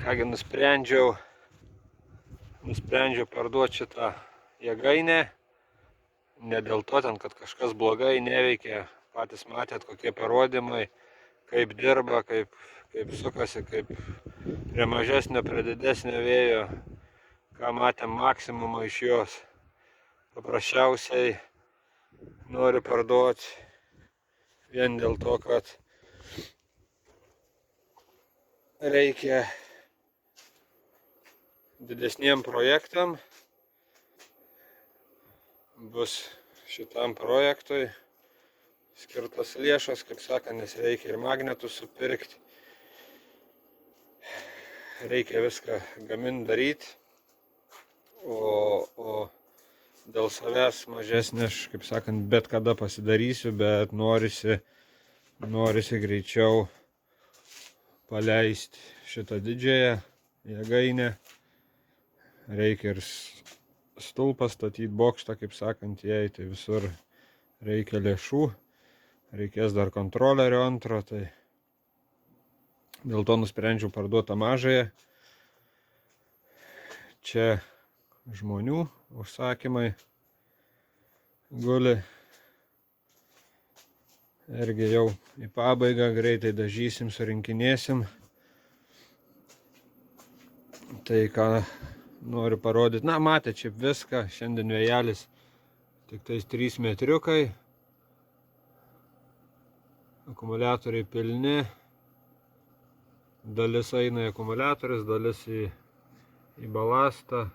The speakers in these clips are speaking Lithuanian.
Kągi nusprendžiau parduoti šitą jėgainę. Ne dėl to ten, kad kažkas blogai neveikia. Patys matėt, kokie parodymai, kaip dirba, kaip sukasi, kaip prie mažesnio, prie didesnio vėjo. Ką matėm maksimumą iš jos. Paprasčiausiai noriu parduoti vien dėl to, kad reikia didesniem projektam. Bus šitam projektui skirtas lėšos, kaip sakant, nes reikia ir magnetus supirkti. Reikia viską gaminti, daryti. O dėl savęs mažesnė aš, kaip sakant, bet kada pasidarysiu, bet norisi greičiau paleisti šitą didžiąją jėgainę. Reikia ir stulpą statyti, bokštą, kaip sakant, jei tai visur reikia lėšų. Reikės dar kontrolerio antro, tai dėl to nusprendžiau parduoti mažąją. Čia žmonių užsakymai guli. Irgi jau į pabaigą, greitai dažysim, surinkinėsim. Tai ką noriu parodyti. Na, matė čia viską. Šiandien vėjelis tik tais 3 metriukai. Akumuliatoriai pilni. Dalis eina į akumuliatorius, dalis į balastą.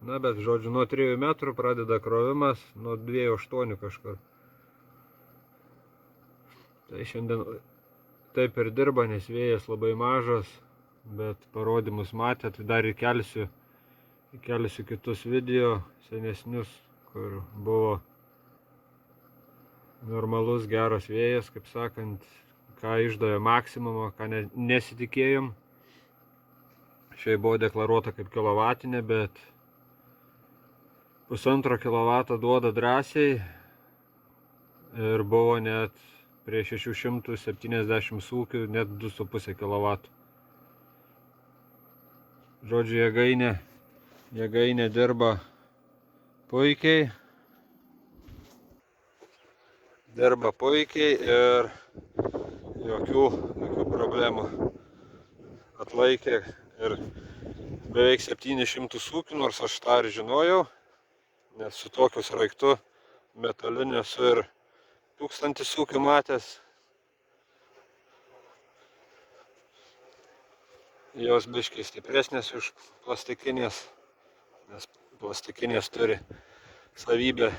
Na, bet, žodžiu, nuo 3 metrų pradeda krovimas, nuo 2,8 kažkur. Tai šiandien taip ir dirba, nes vėjas labai mažas, bet parodymus matėt, tai dar įkelsiu kitus video, senesnius, kur buvo normalus geras vėjas, kaip sakant, ką išdavė maksimumą, ką nesitikėjom. Šiai buvo deklaruota kaip kilovatinė, bet 1,5 kilovatą duoda drąsiai ir buvo net prie 670 ūkių, net 2,5 kilovatų. Žodžiu, jėgainė dirba puikiai. Ir jokių problemų. Atlaikė ir beveik 700 ūkių, nors aš tą ir žinojau, nes su tokiu sraigtu metaliniu esu ir 1000 ūkių matęs. Jos biškiai stipresnės už plastikinės, nes plastikinės turi savybę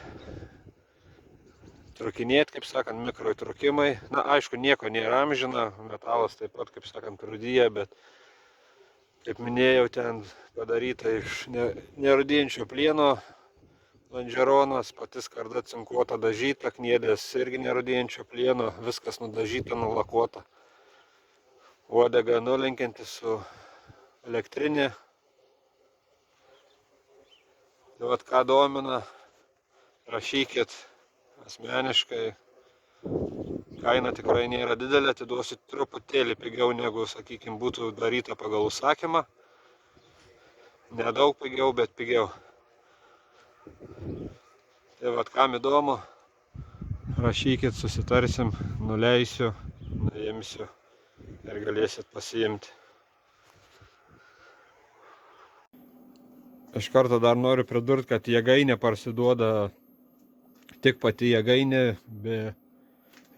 trukinėti, kaip sakant, mikroįtrūkimai. Na, aišku, nieko nėra amžina, metalas taip pat, kaip sakant, rūdyja, bet, kaip minėjau, ten padaryta iš nerūdyjančio plieno, lonžeronas, pati skarda cinkuota, dažyta, kniedės irgi nerūdyjančio plieno, viskas nudažyta, nulakuota. Uodega nulenkianti su elektrinė. Tai vat ką domina, rašykit asmeniškai. Kaina tikrai nėra didelė, atiduosiu truputėlį pigiau negu, sakykime, būtų daryta pagal užsakymą. Nedaug pigiau, bet pigiau. Tai vat kam įdomu, rašykit, susitarsim, nuleisiu, nuimsiu ir galėsit pasiimti. Iš karto dar noriu pridurti, kad jėgainė parsiduoda tik pati jėgainė, be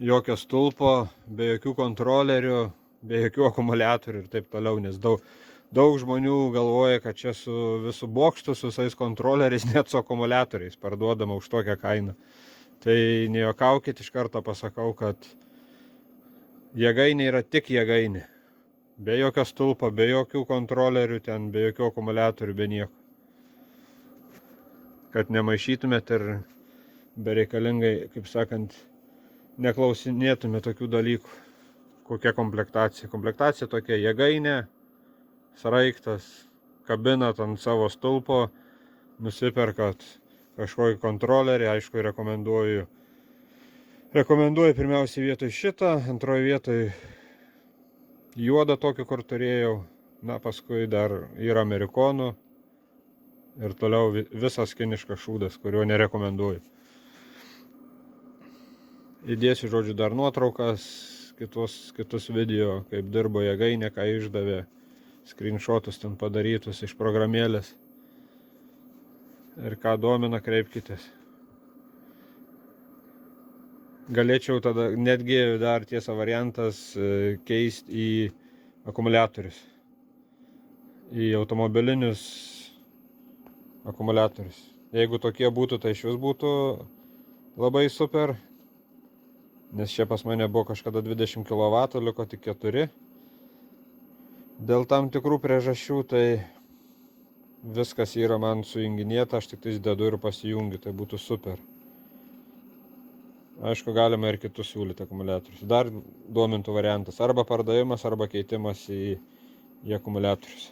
jokio stulpo, be jokių kontrolerių, be jokių akumuliatorių ir taip toliau, nes daug žmonių galvoja, kad čia su visų bokštų, su visais kontroleriais, net su akumuliatoriais parduodama už tokią kainą. Tai nejuokaukit, iš karto pasakau, kad jėgainė yra tik jėgainė. Be jokio stulpo, be jokių kontrolerių, ten, be jokių akumuliatorių, be nieko. Kad nemaišytumėt ir bereikalingai, kaip sakant, neklausinėtume tokių dalykų. Kokia komplektacija. Komplektacija tokia: jėgainė, sraigtas, kabinat ant savo stulpo, nusiperkat kažkokį kontrolerį, aišku, rekomenduoju pirmiausiai vietoj šitą, antroje vietoj juodą tokį, kur turėjau, Na, paskui dar yra amerikonų ir toliau visas kiniškas šūdas, kurio nerekomenduoju. Įdėsiu, žodžiu, dar nuotraukas, kitus video, kaip dirbo jėgainė, ką išdavė, screenshotus ten padarytus iš programėlės. Ir ką domina, kreipkitės. Galėčiau tada netgi dar tiesa variantas keisti į akumuliatorius. Į automobilinius akumuliatorius. Jeigu tokie būtų, tai iš vis būtų labai super. Nes čia pas mane buvo kažkada 20 kW, liko tik 4. Dėl tam tikrų priežasčių, tai viskas yra man sujunginėta, aš tik tais dedu ir pasijungiu, tai būtų super. Aišku, galima ir kitus siūlyti akumuliatorius. Dar domintų variantas, arba pardavimas, arba keitimas į akumuliatorius.